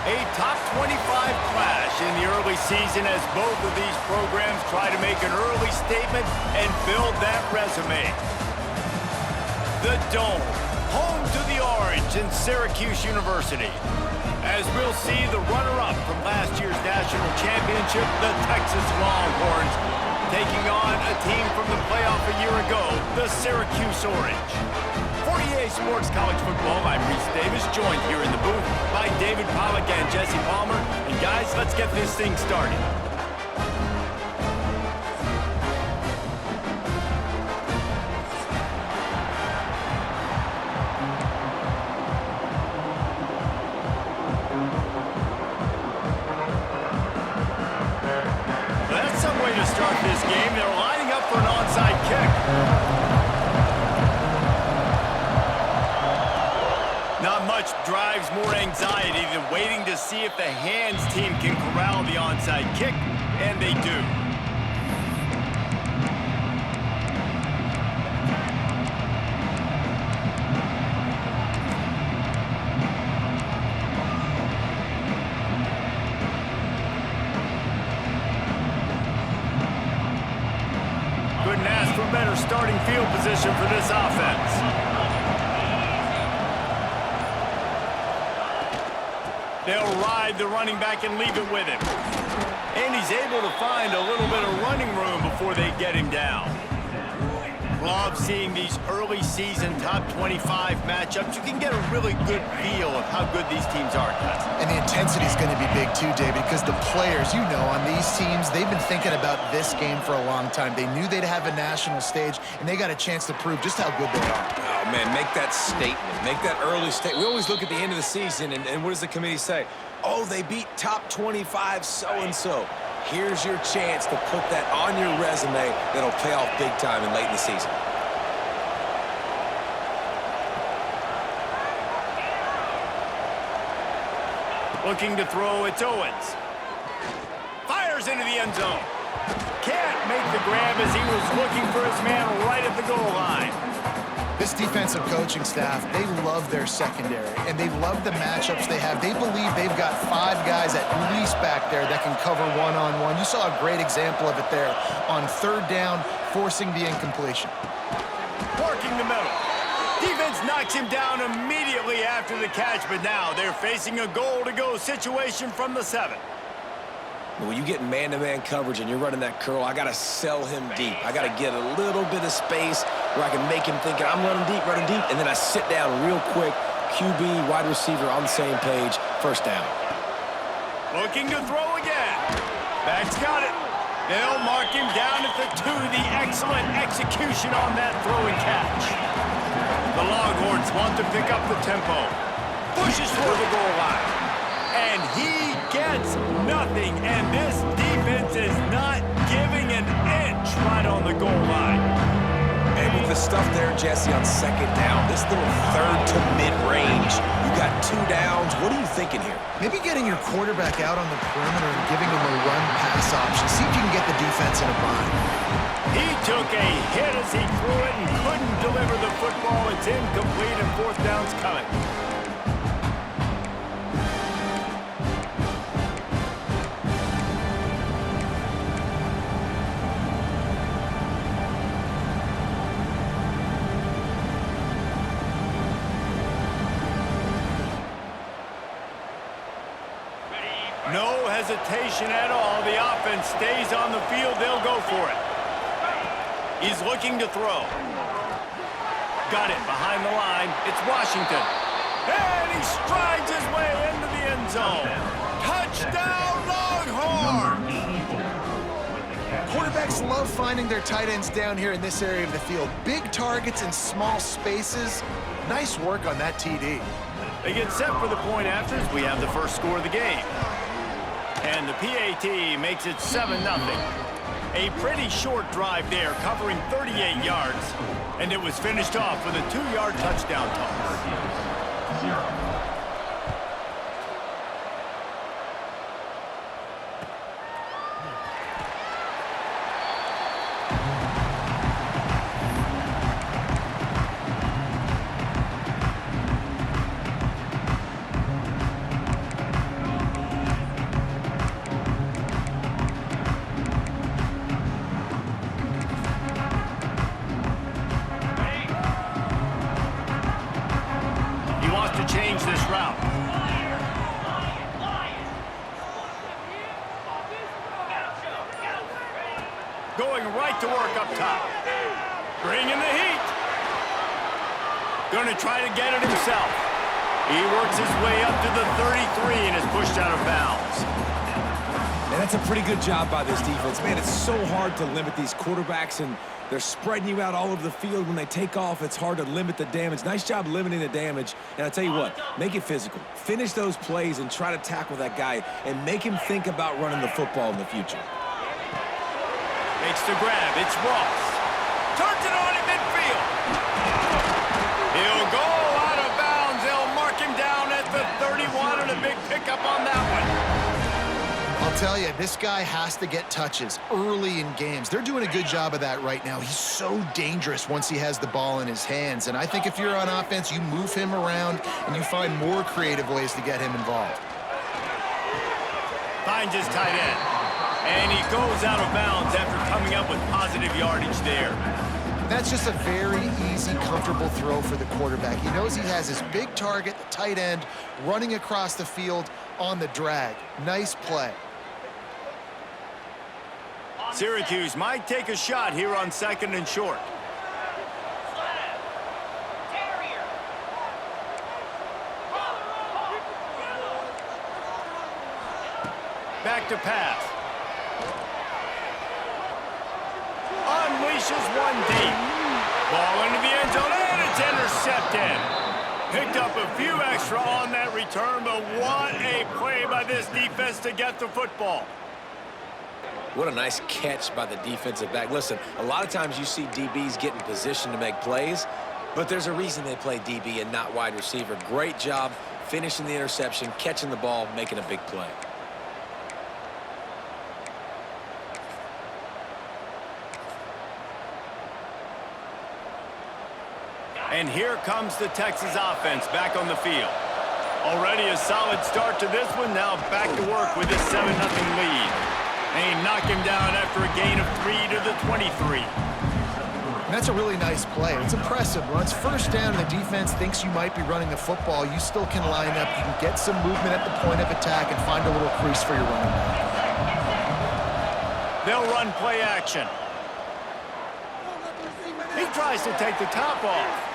A top 25 clash in the early season as both of these programs try to make an early statement and build that resume. The Dome, home to the Orange in Syracuse University. As we'll see the runner-up from last year's national championship, the Texas Longhorns, taking on a team from the playoff a year ago, the Syracuse Orange. For EA Sports College Football, I'm Reese Davis, joined here in the booth by David Pollack and Jesse Palmer. And guys, let's get this thing started. That's some way to start this game. They're lining up for an onside kick. Not much drives more anxiety than waiting to see if the hands team can corral the onside kick, and they do. Couldn't ask for better starting field position for this offense. They'll ride the running back and leave it with him. And he's able to find a little bit of running room before they get him down. Love seeing these early season top 25 matchups. You can get a really good feel of how good these teams are, guys. And the intensity is going to be big too, David, because the players, you know, on these teams, they've been thinking about this game for a long time. They knew they'd have a national stage, and they got a chance to prove just how good they are. Oh, man, make that statement. Make that early statement. We always look at the end of the season, and what does the committee say? Oh, they beat top 25 so-and-so. Here's your chance to put that on your resume that'll pay off big time and late in the season. Looking to throw, it's Owens. Fires into the end zone. Can't make the grab as he was looking for his man right at the goal line. This defensive coaching staff, they love their secondary, and they love the matchups they have. They believe they've got 5 guys at least back there that can cover one-on-one. You saw a great example of it there on third down, forcing the incompletion. Working the middle. Defense knocks him down immediately after the catch, but now they're facing a goal-to-go situation from the 7. When you get man-to-man coverage and you're running that curl, I got to sell him deep. I got to get a little bit of space where I can make him think I'm running deep, and then I sit down real quick. QB, wide receiver on the same page, first down. Looking to throw again. Back's got it. They'll mark him down at the 2. The excellent execution on that throw and catch. The Longhorns want to pick up the tempo. Pushes for the goal line. And he gets nothing, and this defense is not giving an inch right on the goal line. And with the stuff there, Jesse, on second down, this little third to mid-range, you got 2 downs. What are you thinking here? Maybe getting your quarterback out on the perimeter and giving him a run-pass option. See if you can get the defense in a bind. He took a hit as he threw it and couldn't deliver the football. It's incomplete, and 4th down's coming. No hesitation at all. The offense stays on the field. They'll go for it. He's looking to throw. Got it behind the line. It's Washington. And he strides his way into the end zone. Touchdown, Longhorns! Quarterbacks love finding their tight ends down here in this area of the field. Big targets in small spaces. Nice work on that TD. They get set for the point afters. We have the first score of the game. And the PAT makes it 7-0. A pretty short drive there, covering 38 yards. And it was finished off with a 2-yard touchdown toss. to change this route. Going right to work up top. Bringing the heat. Going to try to get it himself. He works his way up to the 33 and is pushed out of bounds. And that's a pretty good job by this defense. Man, it's so hard to limit these quarterbacks, and they're spreading you out all over the field. When they take off, it's hard to limit the damage. Nice job limiting the damage. And I tell you what, make it physical. Finish those plays and try to tackle that guy and make him think about running the football in the future. Makes the grab. It's Ross. Turns it on in midfield. He'll go out of bounds. They'll mark him down at the 31 and a big pickup on that one. I'll tell you, this guy has to get touches early in games. They're doing a good job of that right now. He's so dangerous once he has the ball in his hands. And I think if you're on offense, you move him around and you find more creative ways to get him involved. Finds his tight end. And he goes out of bounds after coming up with positive yardage there. That's just a very easy, comfortable throw for the quarterback. He knows he has his big target, the tight end, running across the field on the drag. Nice play. Syracuse might take a shot here on 2nd and short. Back to pass. Unleashes one deep. Ball into the end zone, and it's intercepted. Picked up a few extra on that return, but what a play by this defense to get the football. What a nice catch by the defensive back. Listen, a lot of times you see DBs get in position to make plays, but there's a reason they play DB and not wide receiver. Great job finishing the interception, catching the ball, making a big play. And here comes the Texas offense back on the field. Already a solid start to this one. Now back to work with his 7-0 lead. And he knocked him down after a gain of 3 to the 23. And that's a really nice play. It's impressive. Once first down and the defense thinks you might be running the football, you still can line up. You can get some movement at the point of attack and find a little crease for your running back. They'll run play action. He tries to take the top off.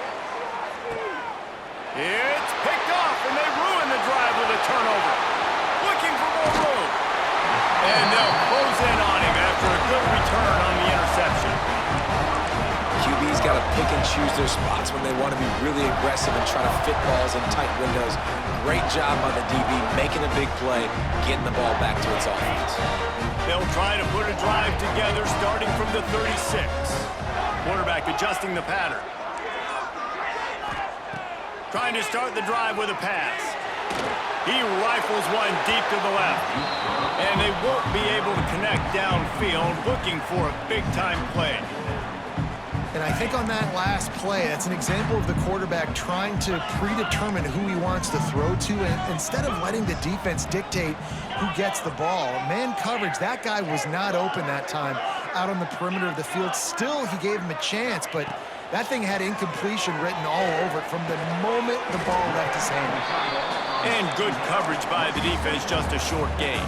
It's picked off, and they ruin the drive with a turnover. Looking for more room. And they'll close in on him after a good return on the interception. QB's got to pick and choose their spots when they want to be really aggressive and try to fit balls in tight windows. Great job by the DB making a big play, getting the ball back to its offense. They'll try to put a drive together starting from the 36. Quarterback adjusting the pattern. Trying to start the drive with a pass. He rifles one deep to the left. And they won't be able to connect downfield, looking for a big-time play. And I think on that last play, that's an example of the quarterback trying to predetermine who he wants to throw to, and instead of letting the defense dictate who gets the ball. Man coverage, that guy was not open that time out on the perimeter of the field. Still, he gave him a chance, but that thing had incompletion written all over it from the moment the ball left his hand. And good coverage by the defense, just a short gain.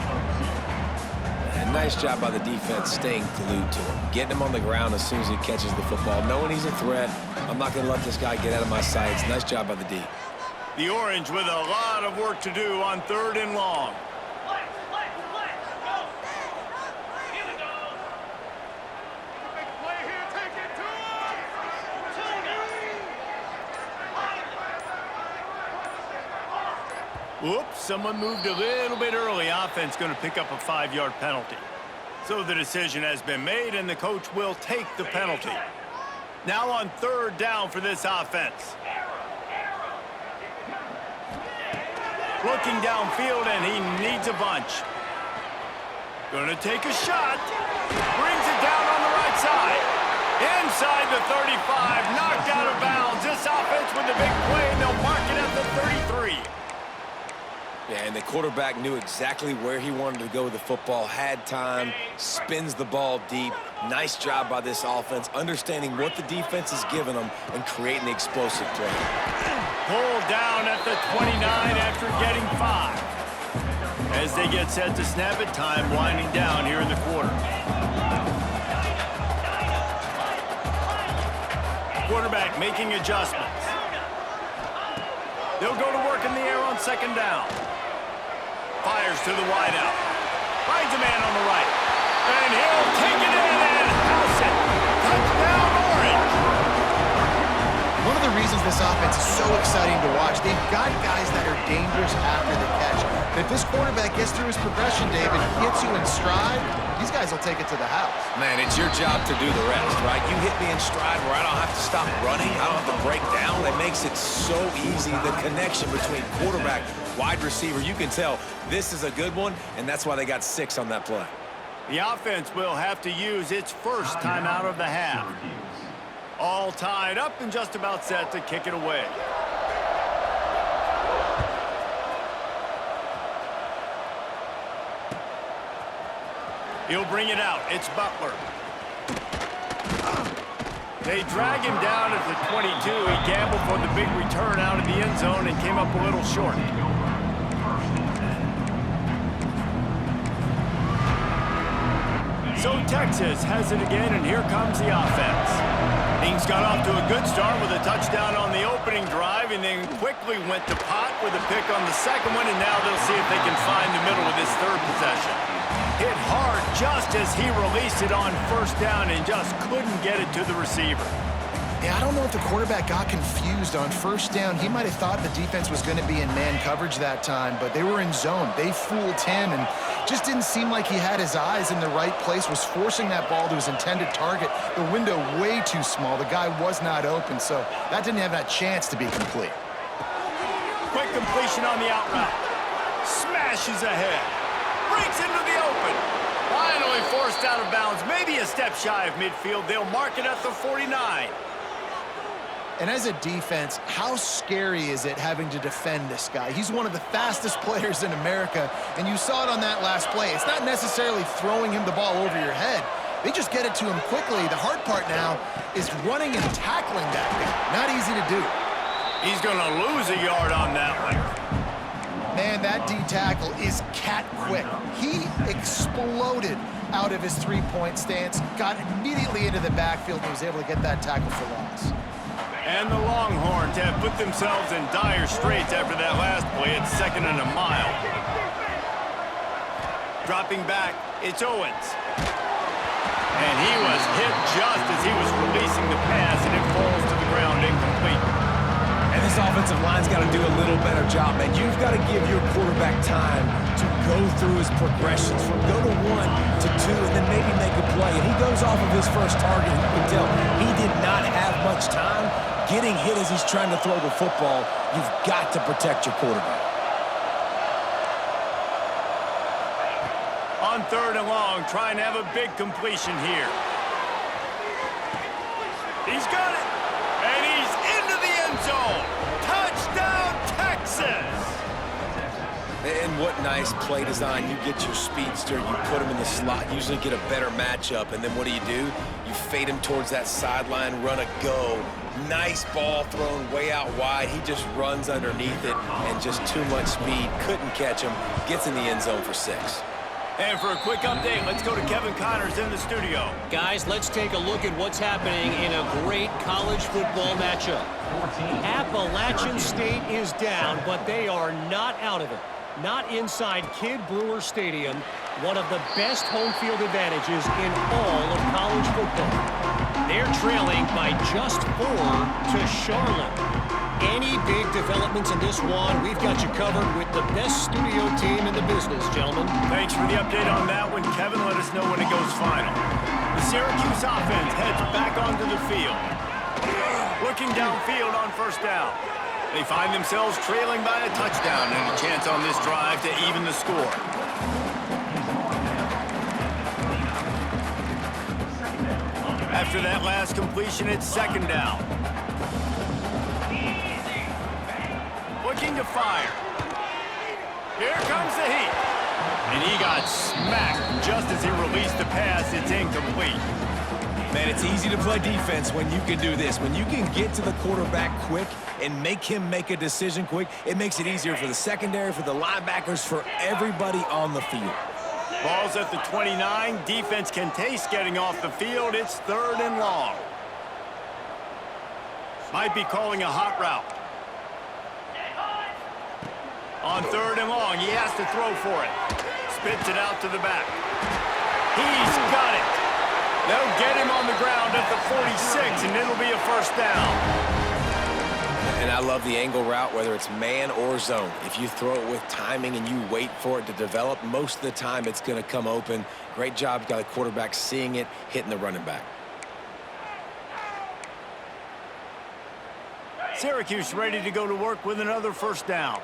And nice job by the defense staying glued to him, getting him on the ground as soon as he catches the football, knowing he's a threat. I'm not going to let this guy get out of my sights. Nice job by the D. The Orange with a lot of work to do on 3rd and long. Whoops, someone moved a little bit early. Offense going to pick up a 5-yard penalty. So the decision has been made, and the coach will take the penalty. Now on 3rd down for this offense. Looking downfield, and he needs a bunch. Going to take a shot. Brings it down on the right side. Inside the 35, knocked out of bounds. This offense with a big play, and they'll mark it at the 33. Yeah, and the quarterback knew exactly where he wanted to go with the football, had time, spins the ball deep. Nice job by this offense, understanding what the defense is giving them and creating the explosive play. pulled down at the 29 after getting 5. As they get set to snap it, time winding down here in the quarter. Quarterback making adjustments. They'll go to work in the air on second down. Fires to the wideout. Finds a man on the right. And he'll take it in and house it. Touchdown, Orange. One of the reasons this offense is so exciting to watch, they've got guys that are dangerous after the catch. And if this quarterback gets through his progression, David, hits you in stride, these guys will take it to the house. Man, it's your job to do the rest, right? You hit me in stride where I don't have to stop running. I don't have to break down. That makes it so easy. The connection between quarterback, wide receiver, you can tell this is a good one, and that's why they got 6 on that play. The offense will have to use its first timeout of the half. All tied up and just about set to kick it away. He'll bring it out. It's Butler. They drag him down at the 22. He gambled for the big return out of the end zone and came up a little short. So Texas has it again, and here comes the offense. Things got off to a good start with a touchdown on the opening drive, and then quickly went to pot with a pick on the second one, and now they'll see if they can find the middle with this third possession. Hit hard just as he released it on first down and just couldn't get it to the receiver. Yeah, I don't know if the quarterback got confused on first down. He might have thought the defense was going to be in man coverage that time, but they were in zone. They fooled him and just didn't seem like he had his eyes in the right place, was forcing that ball to his intended target. The window way too small. The guy was not open, so that didn't have that chance to be complete. Quick completion on the out route. Smashes ahead. Breaks into the open. Finally forced out of bounds. Maybe a step shy of midfield. They'll mark it at the 49. And as a defense, how scary is it having to defend this guy? He's one of the fastest players in America, and you saw it on that last play. It's not necessarily throwing him the ball over your head. They just get it to him quickly. The hard part now is running and tackling that guy. Not easy to do. He's going to lose a yard on that one. Man, that D-tackle is cat quick. He exploded out of his three-point stance, got immediately into the backfield, and was able to get that tackle for loss. And the Longhorns have put themselves in dire straits after that last play at 2nd and a mile. Dropping back, it's Owens. And he was hit just as he was releasing the pass, and it falls to the ground incomplete. And this offensive line's got to do a little better job, man. You've got to give your quarterback time to go through his progressions from go to 1 to 2 and then maybe make a play. And he goes off of his first target. You can tell he did not have much time. Getting hit as he's trying to throw the football, you've got to protect your quarterback. On 3rd and long, trying to have a big completion here. He's got it. And he's into the end zone. Touchdown, Texas! And what nice play design. You get your speedster, you put him in the slot, usually get a better matchup, and then what do? You fade him towards that sideline, run a go. Nice ball thrown way out wide. He just runs underneath it and just too much speed. Couldn't catch him. Gets in the end zone for 6. And for a quick update, let's go to Kevin Connors in the studio. Guys, let's take a look at what's happening in a great college football matchup. Appalachian State is down, but they are not out of it. Not inside Kidd Brewer Stadium, one of the best home field advantages in all of college football. They're trailing by just 4 to Charlotte. Any big developments in this one, we've got you covered with the best studio team in the business, gentlemen. Thanks for the update on that one, Kevin. Let us know when it goes final. The Syracuse offense heads back onto the field. Looking downfield on first down. They find themselves trailing by a touchdown and a chance on this drive to even the score. After that last completion, it's 2nd down. Looking to fire. Here comes the heat. And he got smacked just as he released the pass. It's incomplete. Man, it's easy to play defense when you can do this. When you can get to the quarterback quick and make him make a decision quick, it makes it easier for the secondary, for the linebackers, for everybody on the field. Ball's at the 29. Defense can taste getting off the field. It's 3rd and long. Might be calling a hot route. On 3rd and long, he has to throw for it. Spits it out to the back. He's got it. They'll get him on the ground at the 46, and it'll be a 1st down. And I love the angle route, whether it's man or zone. If you throw it with timing and you wait for it to develop, most of the time it's going to come open. Great job by the quarterback seeing it, hitting the running back. Syracuse ready to go to work with another 1st down.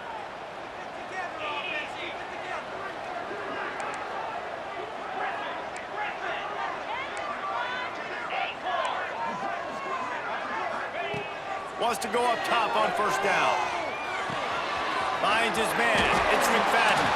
Wants to go up top on 1st down. Finds his man. It's McFadden.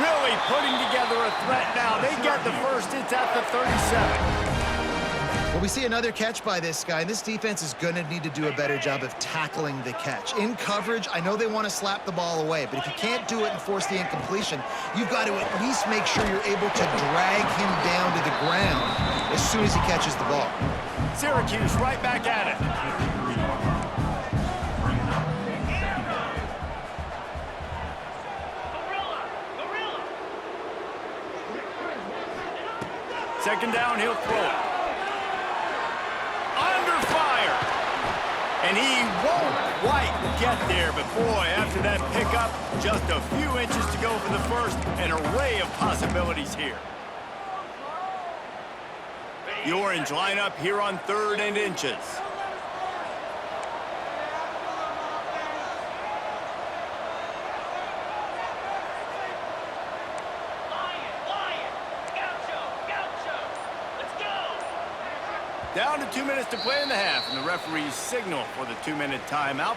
Really putting together a threat now. They get the 1st. It's at the 37. Well, we see another catch by this guy, and this defense is going to need to do a better job of tackling the catch. In coverage, I know they want to slap the ball away, but if you can't do it and force the incompletion, you've got to at least make sure you're able to drag him down to the ground as soon as he catches the ball. Syracuse right back at it. Second down, he'll throw it. Under fire. And he won't quite get there, but boy, after that pickup, just a few inches to go for the 1st. An array of possibilities here. The Orange line up here on 3rd and inches. Down to 2 minutes to play in the half, and the referees signal for the 2-minute timeout.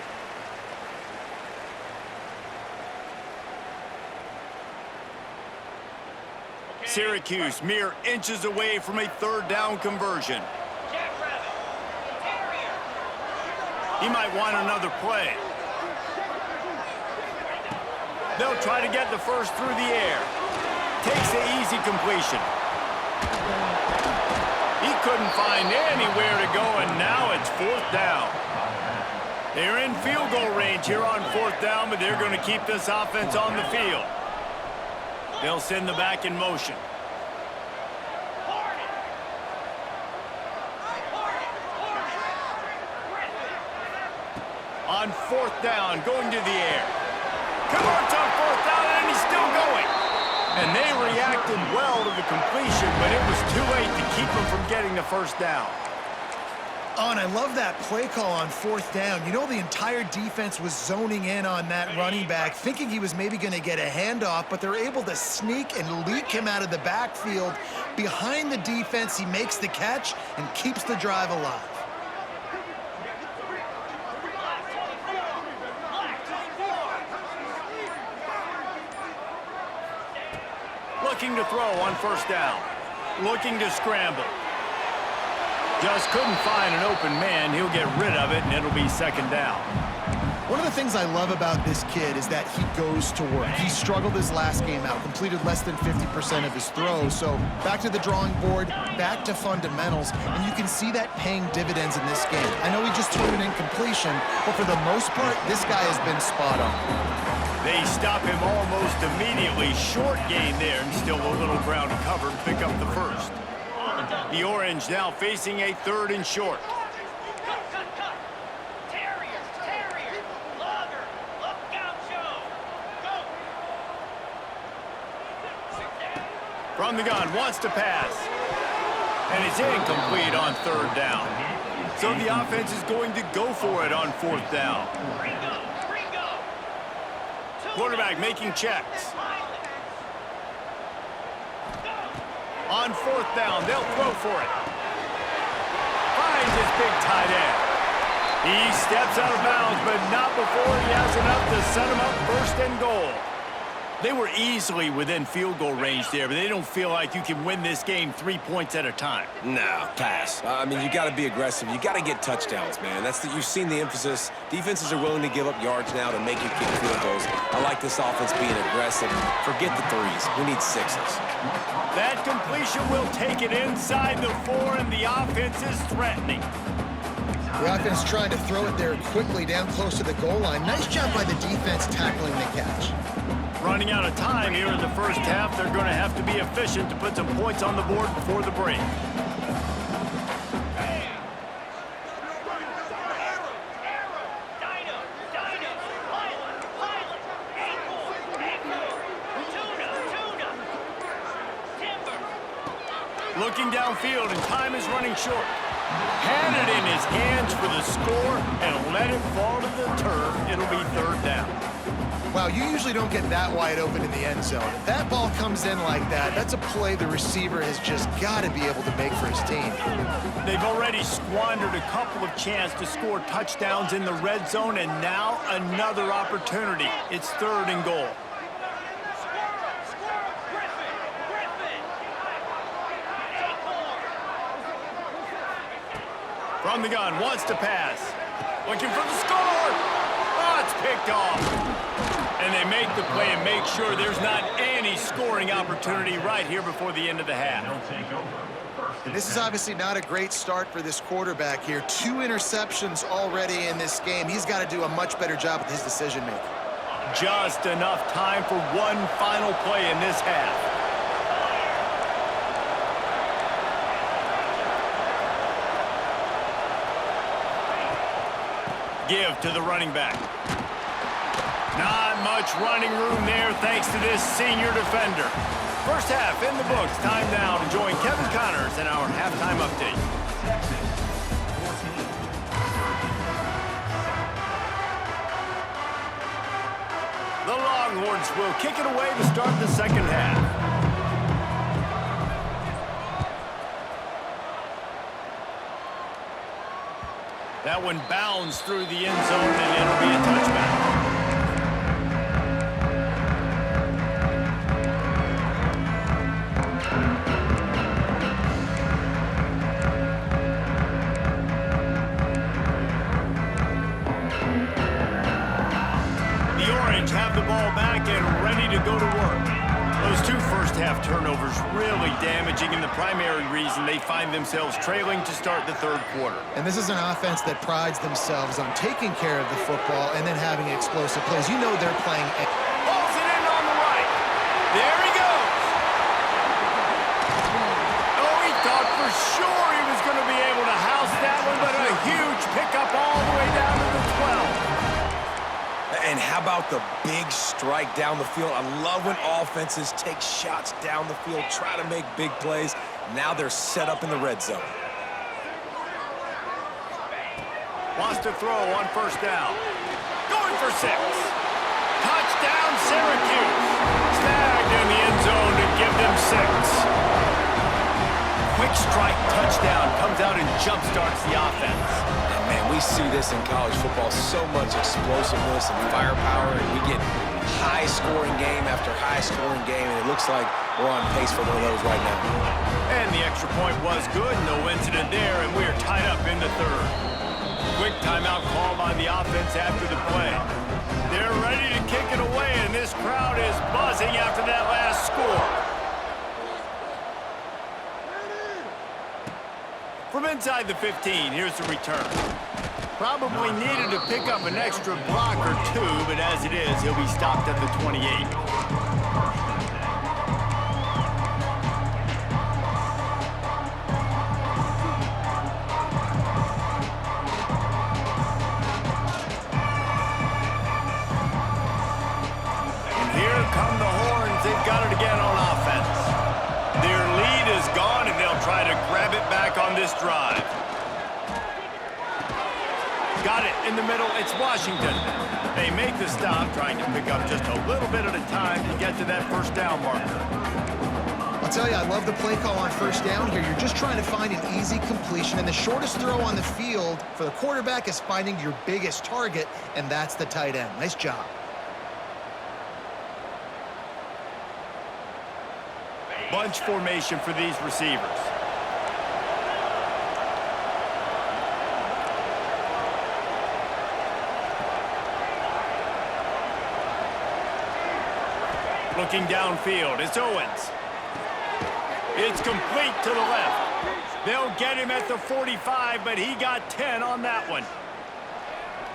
Syracuse mere inches away from a 3rd down conversion. He might want another play. They'll try to get the 1st through the air. Takes the easy completion. He couldn't find anywhere to go, and now it's 4th down. They're in field goal range here on 4th down, but they're going to keep this offense on the field. They'll send the back in motion. On 4th down, going to the air. Converts on 4th down, and he's still going. And they reacted well to the completion, but it was too late to keep them from getting the 1st down. Oh, and I love that play call on 4th down. You know, the entire defense was zoning in on that running back, thinking he was maybe going to get a handoff, but they're able to sneak and leak him out of the backfield. Behind the defense, he makes the catch and keeps the drive alive. Looking to throw on 1st down. Looking to scramble. Just couldn't find an open man. He'll get rid of it, and it'll be 2nd down. One of the things I love about this kid is that he goes to work. He struggled his last game out, completed less than 50% of his throws. So back to the drawing board, back to fundamentals, and you can see that paying dividends in this game. I know he just threw an incompletion, but for the most part, this guy has been spot on. They stop him almost immediately. Short gain there, and still a little ground covered to pick up the 1st. The Orange now facing a 3rd and short. From the gun, wants to pass. And it's incomplete on 3rd down. So the offense is going to go for it on 4th down. Quarterback making checks. On 4th down, they'll throw for it. Finds his big tight end. He steps out of bounds, but not before he has enough to set him up 1st and goal. They were easily within field goal range there, but they don't feel like you can win this game 3 points at a time. No, pass. I mean, you got to be aggressive. You got to get touchdowns, man. You've seen the emphasis. Defenses are willing to give up yards now to make you kick field goals. I like this offense being aggressive. Forget the threes. We need sixes. That completion will take it inside the 4, and the offense is threatening. The offense trying to throw it there quickly down close to the goal line. Nice job by the defense tackling the catch. Running out of time here in the first half. They're going to have to be efficient to put some points on the board before the break. Looking downfield, and time is running short. Had it in his hands for the score and let it fall to the turf. It'll be third down. Wow, you usually don't get that wide open in the end zone. If that ball comes in like that, that's a play the receiver has just got to be able to make for his team. They've already squandered a couple of chances to score touchdowns in the red zone, and now another opportunity. It's 3rd and goal. From the gun, wants to pass. Looking for the score. Oh, it's picked off. And they make the play and make sure there's not any scoring opportunity right here before the end of the half. And this is obviously not a great start for this quarterback here. 2 interceptions already in this game. He's got to do a much better job with his decision-making. Just enough time for one final play in this half. Give to the running back. Not much running room there thanks to this senior defender. First half in the books. Time now to join Kevin Connors in our halftime update. The Longhorns will kick it away to start the second half. That one bounds through the end zone, and it'll be a touchback. The Orange have the ball back and ready to go to work. Those 2 first-half turnovers really damaging, and the primary reason they find themselves trailing to start the 3rd quarter. And this is an offense that prides themselves on taking care of the football and then having explosive plays. You know they're playing. Pulls it in on the right. There he goes. Oh, he thought for sure he was going to be able to house that one, but a huge pickup all the way down to the 12. And how about the big strike down the field? I love when offenses take shots down the field, try to make big plays. Now they're set up in the red zone. Wants to throw on first down. Going for 6. Touchdown, Syracuse. Snagged in the end zone to give them 6. Quick strike touchdown comes out and jump-starts the offense. Man, we see this in college football, so much explosiveness and firepower, and we get high-scoring game after high-scoring game, and it looks like we're on pace for one of those right now. And the extra point was good, no incident there, and we're tied up in the 3rd. Quick timeout called on the offense after the play. They're ready to kick it away, and this crowd is buzzing after that last score. From inside the 15, here's the return. Probably needed to pick up an extra block or 2, but as it is, he'll be stopped at the 28. And here come the Horns. They've got it again on offense. Their lead is gone, and they'll try to grab it back on this drive. Got it in the middle. It's Washington. They make the stop, trying to pick up just a little bit at a time to get to that first down marker. I'll tell you, I love the play call on first down here. You're just trying to find an easy completion, and the shortest throw on the field for the quarterback is finding your biggest target, and that's the tight end. Nice job. Bunch formation for these receivers. Looking downfield, it's Owens. It's complete to the left. They'll get him at the 45, but he got 10 on that one.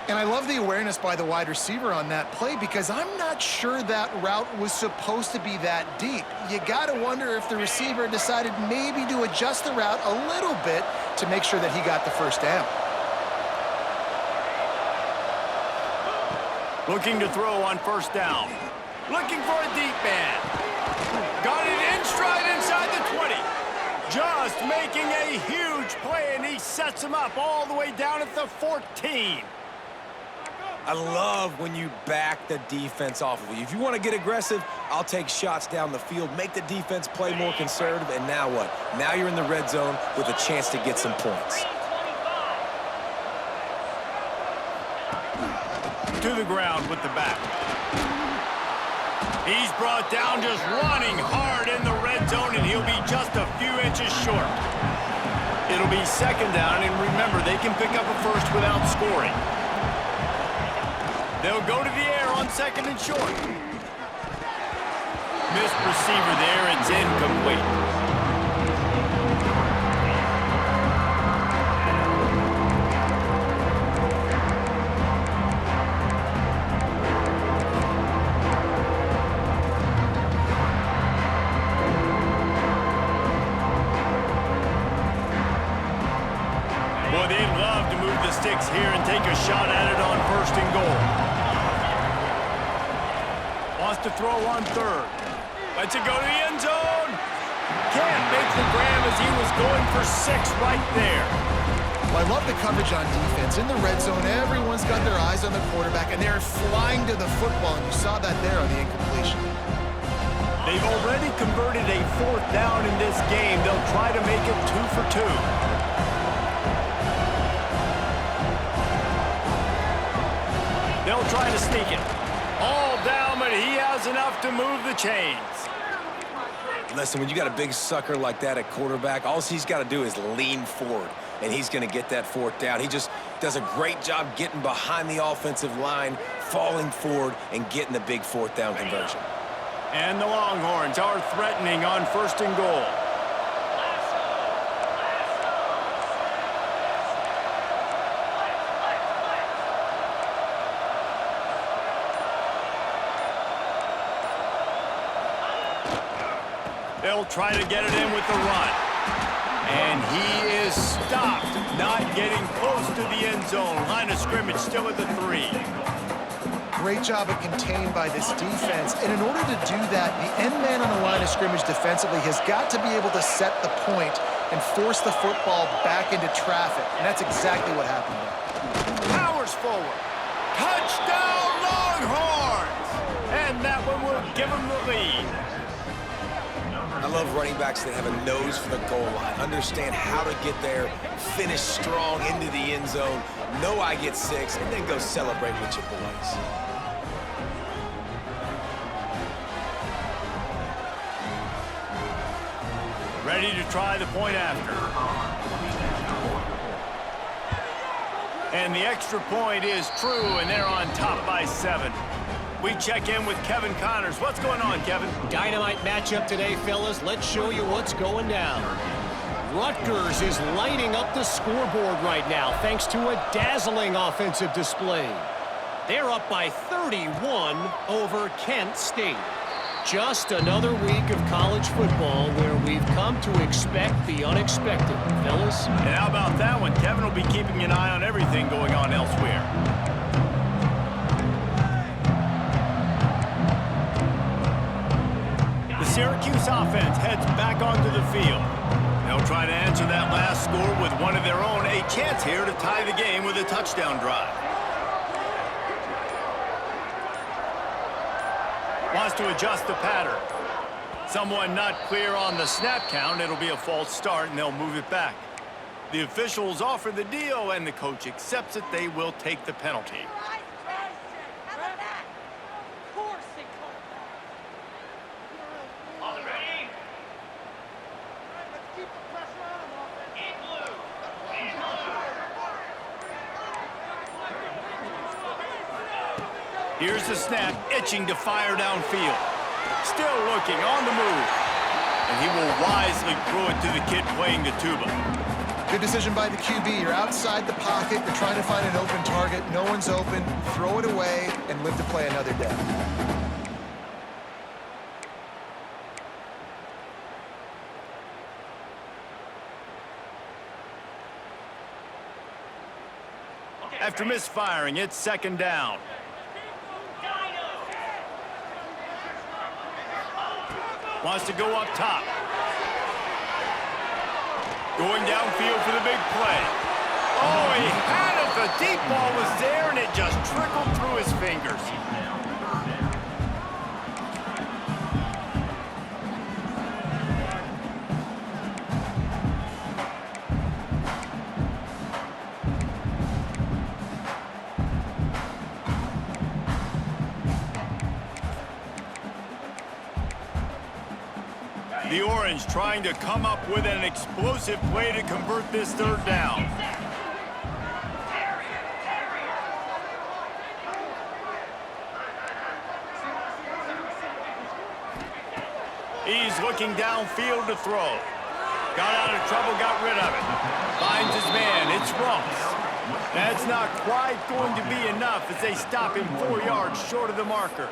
And I love the awareness by the wide receiver on that play because I'm not sure that route was supposed to be that deep. You got to wonder if the receiver decided maybe to adjust the route a little bit to make sure that he got the first down. Looking to throw on first down. Looking for a deep man. Got it in stride inside the 20. Just making a huge play, and he sets him up all the way down at the 14. I love when you back the defense off of you. If you want to get aggressive, I'll take shots down the field, make the defense play more conservative, and now what? Now you're in the red zone with a chance to get some points. To the ground with the back. He's brought down just running hard in the red zone, and he'll be just a few inches short. It'll be second down, and remember, they can pick up a first without scoring. They'll go to the air on second and short. Missed receiver there. It's incomplete. Boy, they'd love to move the sticks here and take a shot at it on first and goal. Wants to throw on third. Lets it go to the end zone. Can't make the grab as he was going for 6 right there. Well, I love the coverage on defense. In the red zone, everyone's got their eyes on the quarterback, and they're flying to the football, and you saw that there on the incompletion. They've already converted a 4th down in this game. They'll try to make it 2 for 2. They'll try to sneak it. All down, but he has enough to move the chains. Listen, when you got a big sucker like that at quarterback, all he's got to do is lean forward, and he's going to get that 4th down. He just does a great job getting behind the offensive line, falling forward, and getting the big 4th down conversion. And the Longhorns are threatening on first and goal. They'll try to get it in with the run. And he is stopped, not getting close to the end zone. Line of scrimmage still at the 3. Great job of contained by this defense. And in order to do that, the end man on the line of scrimmage defensively has got to be able to set the point and force the football back into traffic. And that's exactly what happened there. Powers forward. Touchdown, Longhorns! And that one will give them the lead. I love running backs that have a nose for the goal line, understand how to get there, finish strong into the end zone, know I get 6, and then go celebrate with your boys. Ready to try the point after. And the extra point is true, and they're on top by 7. We check in with Kevin Connors. What's going on, Kevin? Dynamite matchup today, fellas. Let's show you what's going down. Rutgers is lighting up the scoreboard right now thanks to a dazzling offensive display. They're up by 31 over Kent State. Just another week of college football where we've come to expect the unexpected, fellas. And how about that one? Kevin will be keeping an eye on everything going on elsewhere. The Syracuse offense heads back onto the field. They'll try to answer that last score with one of their own. A chance here to tie the game with a touchdown drive. Wants to adjust the pattern. Someone not clear on the snap count. It'll be a false start, and they'll move it back. The officials offer the deal, and the coach accepts it. They will take the penalty. Here's the snap, itching to fire downfield. Still looking, on the move. And he will wisely throw it to the kid playing the tuba. Good decision by the QB. You're outside the pocket. You're trying to find an open target. No one's open. Throw it away and live to play another down. After misfiring, it's second down. Wants to go up top. Going downfield for the big play. Oh, he had it. The deep ball was there, and it just trickled through his fingers. The Orange trying to come up with an explosive play to convert this third down. He's looking downfield to throw. Got out of trouble, got rid of it. Finds his man, it's Ross. That's not quite going to be enough as they stop him 4 yards short of the marker.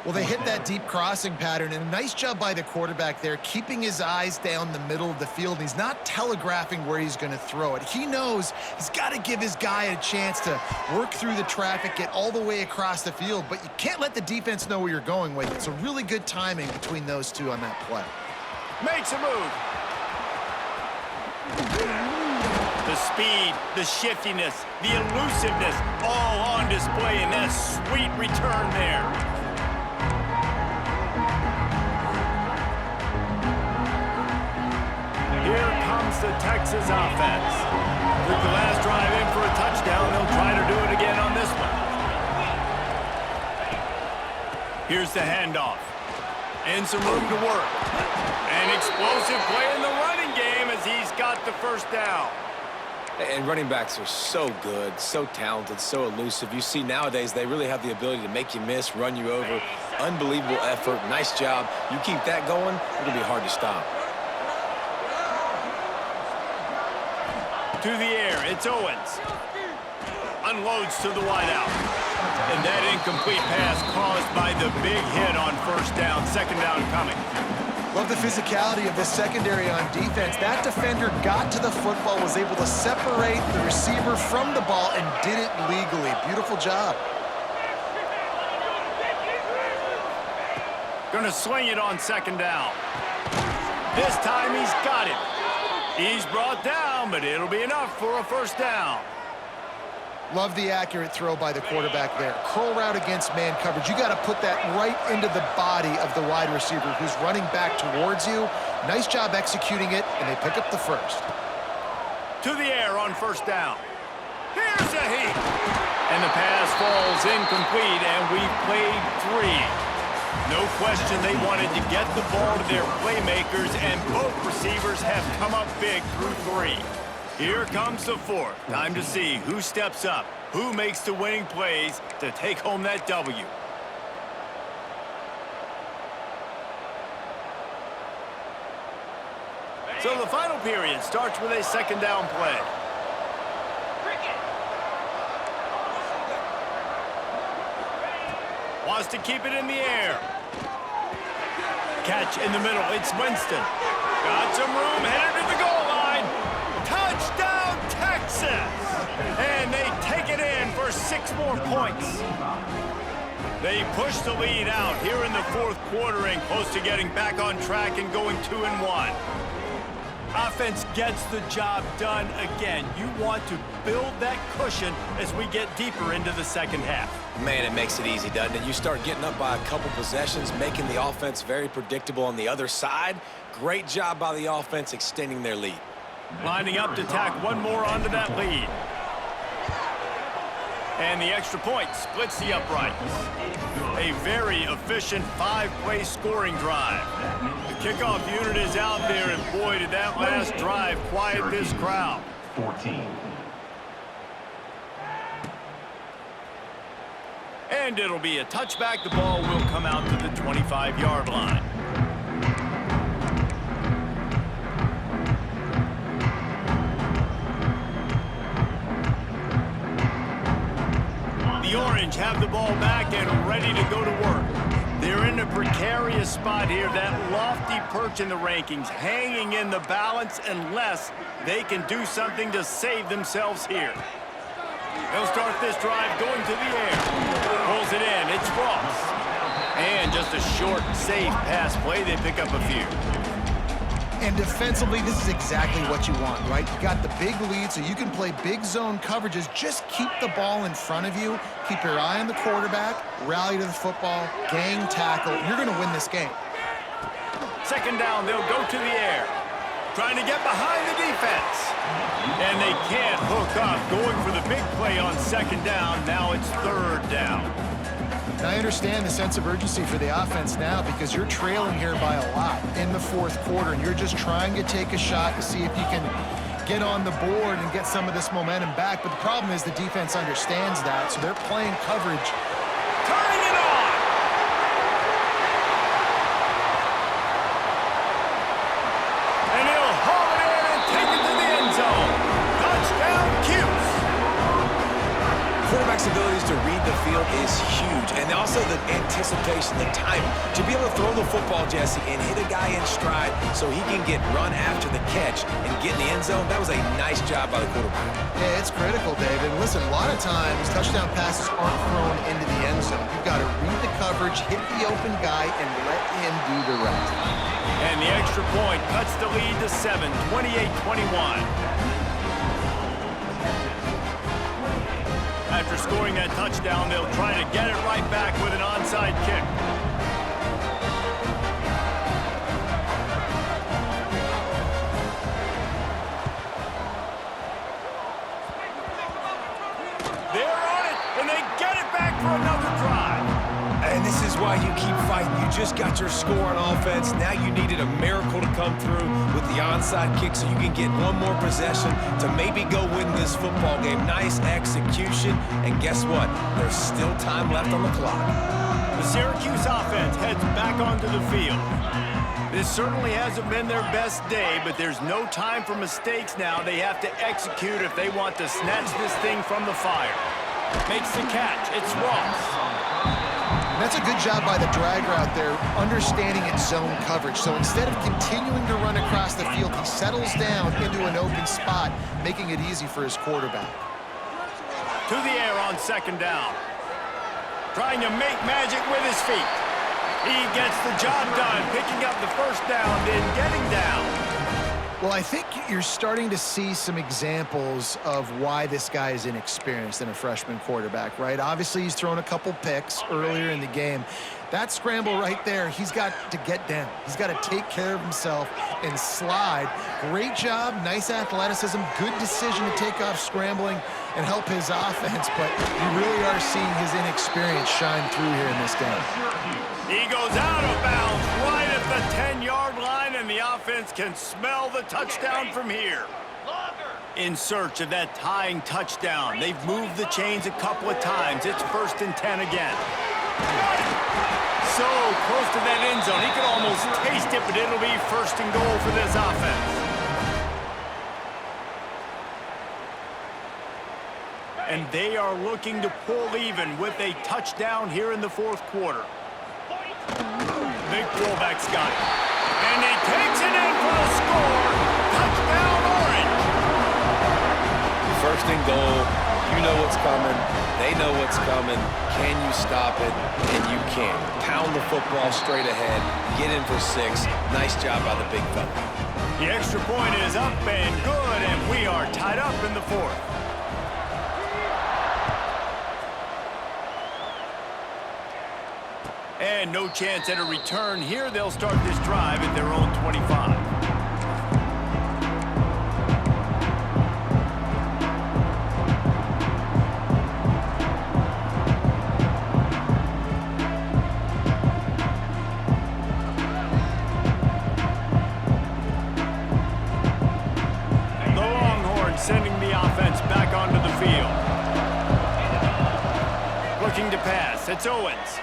Well, they hit that deep crossing pattern, and a nice job by the quarterback there, keeping his eyes down the middle of the field. He's not telegraphing where he's going to throw it. He knows he's got to give his guy a chance to work through the traffic, get all the way across the field, but you can't let the defense know where you're going with it. So really good timing between those two on that play. Makes a move. The speed, the shiftiness, the elusiveness, all on display in that sweet return there. Here comes the Texas offense. With the last drive in for a touchdown, they'll try to do it again on this one. Here's the handoff. And some room to work. An explosive play in the running game as he's got the first down. And running backs are so good, so talented, so elusive. You see nowadays they really have the ability to make you miss, run you over. Unbelievable effort. Nice job. You keep that going, it'll be hard to stop. To the air, it's Owens. Unloads to the wideout. And that incomplete pass caused by the big hit on first down. Second down coming. Love the physicality of this secondary on defense. That defender got to the football, was able to separate the receiver from the ball, and did it legally. Beautiful job. Gonna sling it on second down. This time he's got it. He's brought down, but it'll be enough for a first down. Love the accurate throw by the quarterback there. Curl route against man coverage. You got to put that right into the body of the wide receiver who's running back towards you. Nice job executing it, and they pick up the first. To the air on first down. Here's a heat. And the pass falls incomplete, and we've played three. No question they wanted to get the ball to their playmakers, and both receivers have come up big through three. Here comes the fourth. Time to see who steps up, who makes the winning plays to take home that W. So the final period starts with a second down play. Wants to keep it in the air. Catch in the middle. It's Winston. Got some room, headed to the goal line. Touchdown, Texas! And they take it in for 6 more points. They push the lead out here in the fourth quarter and close to getting back on track and going 2-1. Offense gets the job done again. You want to build that cushion as we get deeper into the second half. Man, it makes it easy, doesn't it? You start getting up by a couple possessions, making the offense very predictable on the other side. Great job by the offense extending their lead. Lining up to tack one more onto that lead. And the extra point splits the uprights. A very efficient 5-play scoring drive. The kickoff unit is out there, and boy, did that last drive quiet this crowd. 14. And it'll be a touchback. The ball will come out to the 25-yard line. The Orange have the ball back and ready to go to work. They're in a precarious spot here, that lofty perch in the rankings, hanging in the balance unless they can do something to save themselves here. They'll start this drive going to the air. Pulls it in. It's Ross. And just a short, safe pass play. They pick up a few. And defensively, this is exactly what you want, right? You got the big lead, so you can play big zone coverages. Just keep the ball in front of you. Keep your eye on the quarterback. Rally to the football. Gang tackle. You're going to win this game. Second down, they'll go to the air. Trying to get behind the defense. And they can't hook up. Going for the big play on second down. Now it's third down. And I understand the sense of urgency for the offense now because you're trailing here by a lot in the fourth quarter, and you're just trying to take a shot to see if you can get on the board and get some of this momentum back. But the problem is the defense understands that, so they're playing coverage. Turning it on! And he'll haul it in and take it to the end zone. Touchdown, Cuse! Quarterback's abilities to read the field is huge, and also the anticipation, the timing. To be able to throw the football, Jesse, and hit a guy in stride so he can get run after the catch and get in the end zone, that was a nice job by the quarterback. Yeah, it's critical, David. Listen, a lot of times touchdown passes aren't thrown into the end zone. You've got to read the coverage, hit the open guy, and let him do the rest. And the extra point cuts the lead to 7, 28-21. After scoring that touchdown, they'll try to get it right back with an onside kick. They're on it, and they get it back for another drive. And this is why you keep fighting. You just got your score on offense. Now you needed a miracle to come through with the onside kick so you can get one more possession to maybe go win this football game. Nice execution. And guess what? There's still time left on the clock. The Syracuse offense heads back onto the field. This certainly hasn't been their best day, but there's no time for mistakes now. They have to execute if they want to snatch this thing from the fire. Makes the catch. It's Ross. And that's a good job by the drag route there, understanding its zone coverage. So instead of continuing to run across the field, he settles down into an open spot, making it easy for his quarterback. To the air on second down. Trying to make magic with his feet. He gets the job done, picking up the first down, then getting down. Well, I think you're starting to see some examples of why this guy is inexperienced in a freshman quarterback, right? Obviously, he's thrown a couple picks earlier in the game. That scramble right there, he's got to get down. He's got to take care of himself and slide. Great job, nice athleticism, good decision to take off scrambling and help his offense, but you really are seeing his inexperience shine through here in this game. He goes out of bounds right at the 10-yard line, and the offense can smell the touchdown from here. In search of that tying touchdown. They've moved the chains a couple of times. It's 1st and 10 again. So close to that end zone. He could almost taste it, but it'll be 1st and goal for this offense. And they are looking to pull even with a touchdown here in the fourth quarter. Big fullback's got it. And he takes it in for the score. Touchdown, Orange. 1st and goal. You know what's coming. They know what's coming. Can you stop it? And you can. Pound the football straight ahead. Get in for 6. Nice job by the big fella. The extra point is up and good, and we are tied up in the fourth. And no chance at a return here. They'll start this drive at their own 25. The Longhorns sending the offense back onto the field. Looking to pass. It's Owens.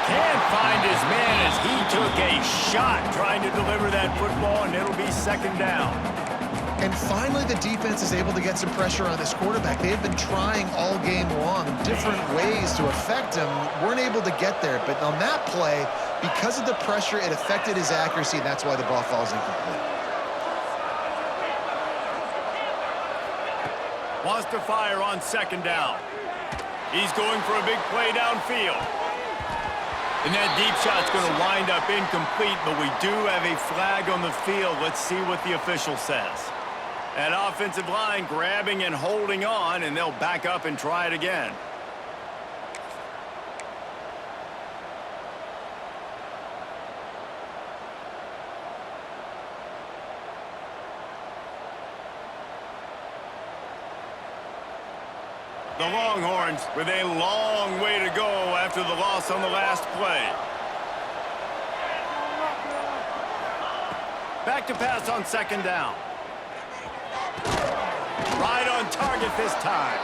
Can't find his man as he took a shot trying to deliver that football, and it'll be second down. And finally, the defense is able to get some pressure on this quarterback. They have been trying all game long different ways to affect him. Weren't able to get there. But on that play, because of the pressure, it affected his accuracy, and that's why the ball falls incomplete. Wants to fire on second down. He's going for a big play downfield. And that deep shot's going to wind up incomplete, but we do have a flag on the field. Let's see what the official says. That offensive line grabbing and holding on, and they'll back up and try it again. The Longhorns with a long way to go after the loss on the last play. Back to pass on second down. Right on target this time.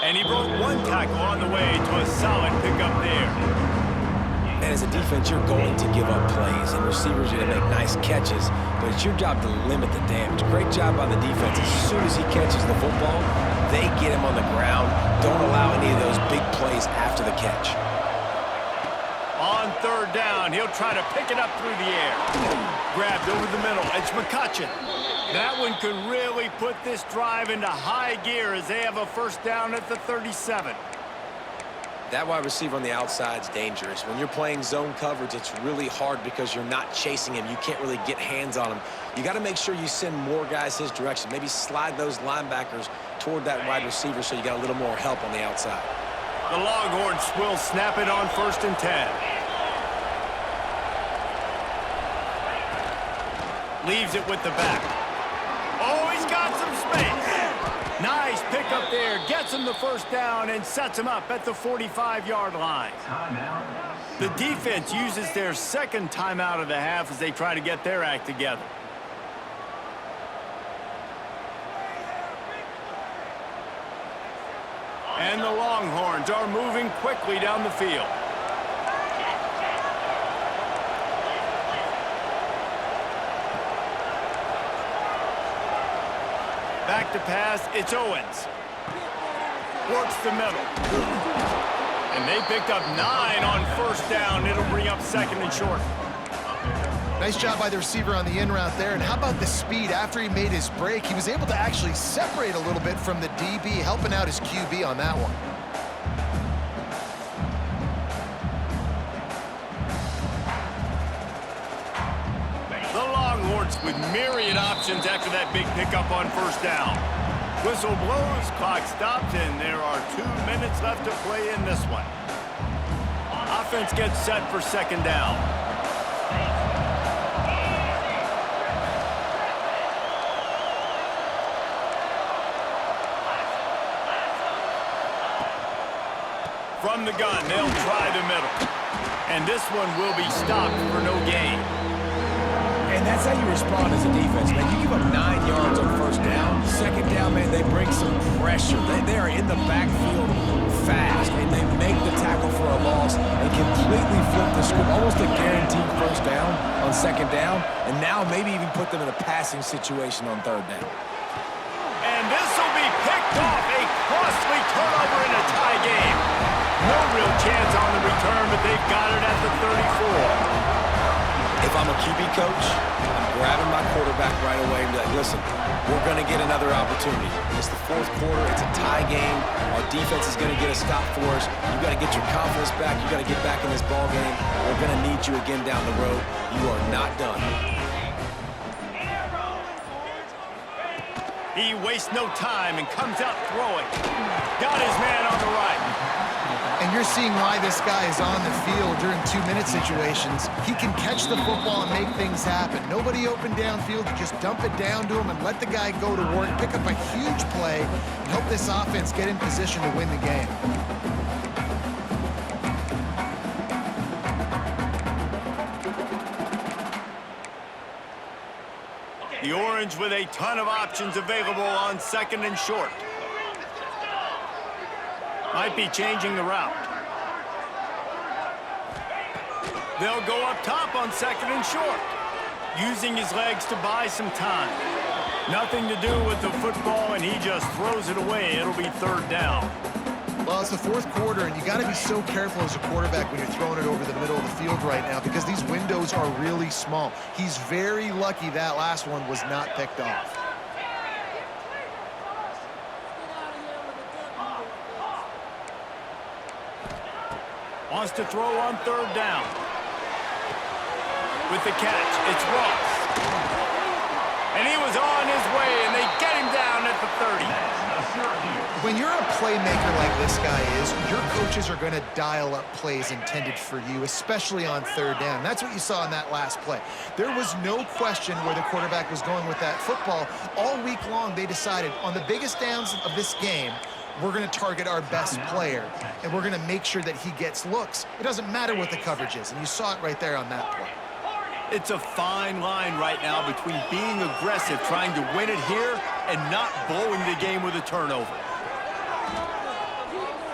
And he broke one tackle on the way to a solid pickup there. And as a defense, you're going to give up plays, and receivers are going to make nice catches, but it's your job to limit the damage. Great job by the defense. As soon as he catches the football, they get him on the ground. Don't allow any of those big plays after the catch. On third down, he'll try to pick it up through the air. Grabbed over the middle. It's McCutcheon. That one could really put this drive into high gear as they have a first down at the 37. That wide receiver on the outside is dangerous. When you're playing zone coverage, it's really hard because you're not chasing him. You can't really get hands on him. You got to make sure you send more guys his direction. Maybe slide those linebackers toward that wide receiver so you got a little more help on the outside. The Longhorns will snap it on 1st and 10. Leaves it with the back. Oh, he's got some space. Nice pickup there. Gets him the first down and sets him up at the 45-yard line. The defense uses their second timeout of the half as they try to get their act together. And the Longhorns are moving quickly down the field. Back to pass, it's Owens. Works the middle. And they picked up 9 on first down. It'll bring up second and short. Nice job by the receiver on the in route there. And how about the speed? After he made his break, he was able to actually separate a little bit from the DB, helping out his QB on that one. The Longhorns with myriad options after that big pickup on first down. Whistle blows, clock stops, and there are 2 minutes left to play in this one. Offense gets set for second down. From the gun, they'll try the middle. And this one will be stopped for no gain. And that's how you respond as a defense, man. You give up 9 yards on first down. Second down, man, they bring some pressure. They are in the backfield fast, and they make the tackle for a loss and completely flip the script. Almost a guaranteed first down on second down, and now maybe even put them in a passing situation on third down. And this will be picked off. A costly turnover in a tie game. No real chance on the return, but they've got it at the 34. If I'm a QB coach, I'm grabbing my quarterback right away and be like, listen, we're going to get another opportunity. It's the 4th quarter. It's a tie game. Our defense is going to get a stop for us. You got to get your confidence back. You got to get back in this ball game. We're going to need you again down the road. You are not done. He wastes no time and comes out throwing. Got his man on the right. And you're seeing why this guy is on the field during 2-minute situations. He can catch the football and make things happen. Nobody open downfield. You just dump it down to him and let the guy go to work, pick up a huge play, and help this offense get in position to win the game. The Orange with a ton of options available on second and short. Might be changing the route. They'll go up top on 2nd and short, using his legs to buy some time. Nothing to do with the football, and he just throws it away. It'll be 3rd down. Well, it's the 4th quarter, and you got to be so careful as a quarterback when you're throwing it over the middle of the field right now because these windows are really small. He's very lucky that last one was not picked off. Wants to throw on 3rd down. With the catch, it's Ross. And he was on his way, and they get him down at the 30. When you're a playmaker like this guy is, your coaches are going to dial up plays intended for you, especially on 3rd down. That's what you saw in that last play. There was no question where the quarterback was going with that football. All week long, they decided on the biggest downs of this game, we're going to target our best player, and we're going to make sure that he gets looks. It doesn't matter what the coverage is, and you saw it right there on that play. It's a fine line right now between being aggressive, trying to win it here, and not blowing the game with a turnover.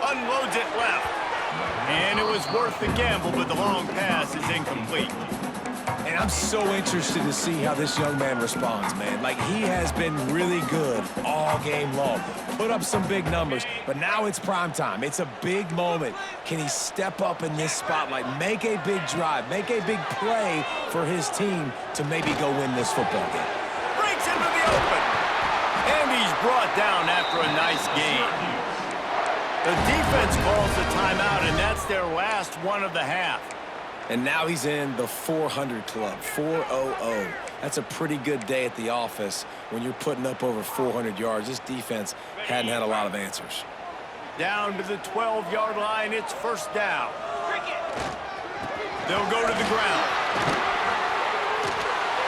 Unloads it left. And it was worth the gamble, but the long pass is incomplete. And I'm so interested to see how this young man responds, man. Like, he has been really good all game long. Put up some big numbers, but now it's prime time. It's a big moment. Can he step up in this spotlight, make a big drive, make a big play for his team to maybe go win this football game? Breaks into the open. And he's brought down after a nice game. The defense calls the timeout, and that's their last one of the half. And now he's in the 400 club, 400. That's a pretty good day at the office when you're putting up over 400 yards. This defense hadn't had a lot of answers. Down to the 12-yard line, it's 1st down. They'll go to the ground.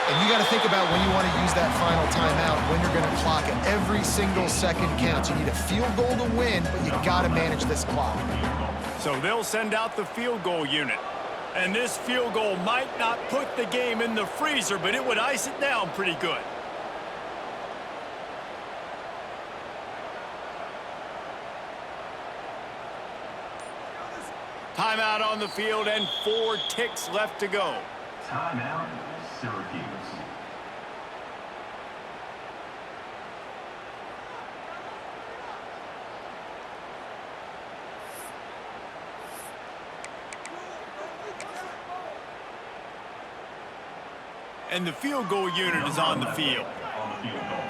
And you got to think about when you want to use that final timeout, when you're going to clock it. Every single second counts. You need a field goal to win, but you got to manage this clock. So they'll send out the field goal unit. And this field goal might not put the game in the freezer, but it would ice it down pretty good. Timeout on the field and 4 ticks left to go. Timeout, Syracuse. And the field goal unit is on the field.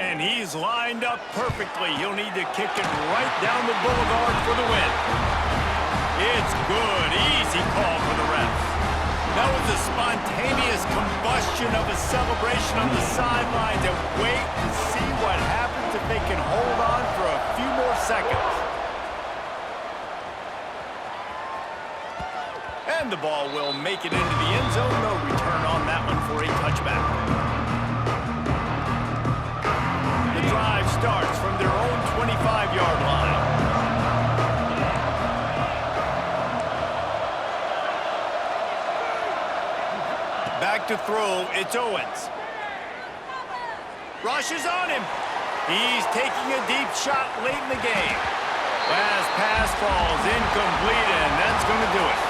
And he's lined up perfectly. He'll need to kick it right down the boulevard for the win. It's good. Easy call for the refs. That was a spontaneous combustion of a celebration on the sidelines. And wait to see what happens if they can hold on for a few more seconds. And the ball will make it into the end zone. No return on that one for a touchback. The drive starts from their own 25-yard line. Back to throw, it's Owens. Rushes on him. He's taking a deep shot late in the game. Last pass falls incomplete, and that's going to do it.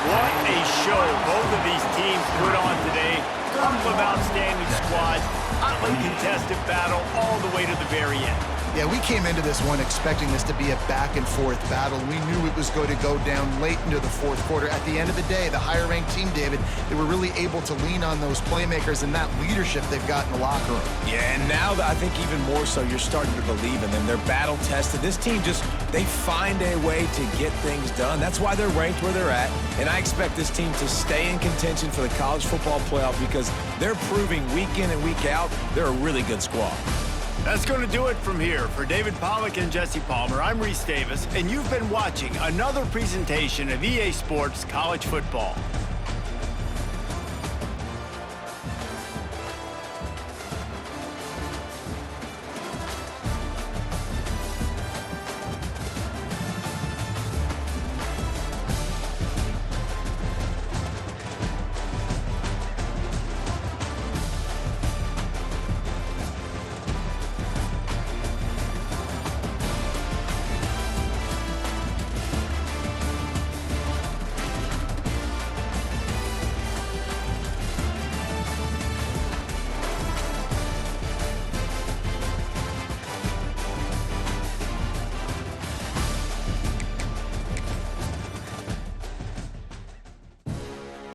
What a show both of these teams put on today. Couple of outstanding squads, hotly contested battle all the way to the very end. Yeah, we came into this one expecting this to be a back-and-forth battle. We knew it was going to go down late into the 4th quarter. At the end of the day, the higher-ranked team, David, they were really able to lean on those playmakers and that leadership they've got in the locker room. Yeah, and now I think even more so, you're starting to believe in them. They're battle-tested. This team they find a way to get things done. That's why they're ranked where they're at. And I expect this team to stay in contention for the college football playoff because they're proving week in and week out they're a really good squad. That's going to do it from here. For David Pollack and Jesse Palmer, I'm Reese Davis, and you've been watching another presentation of EA Sports College Football.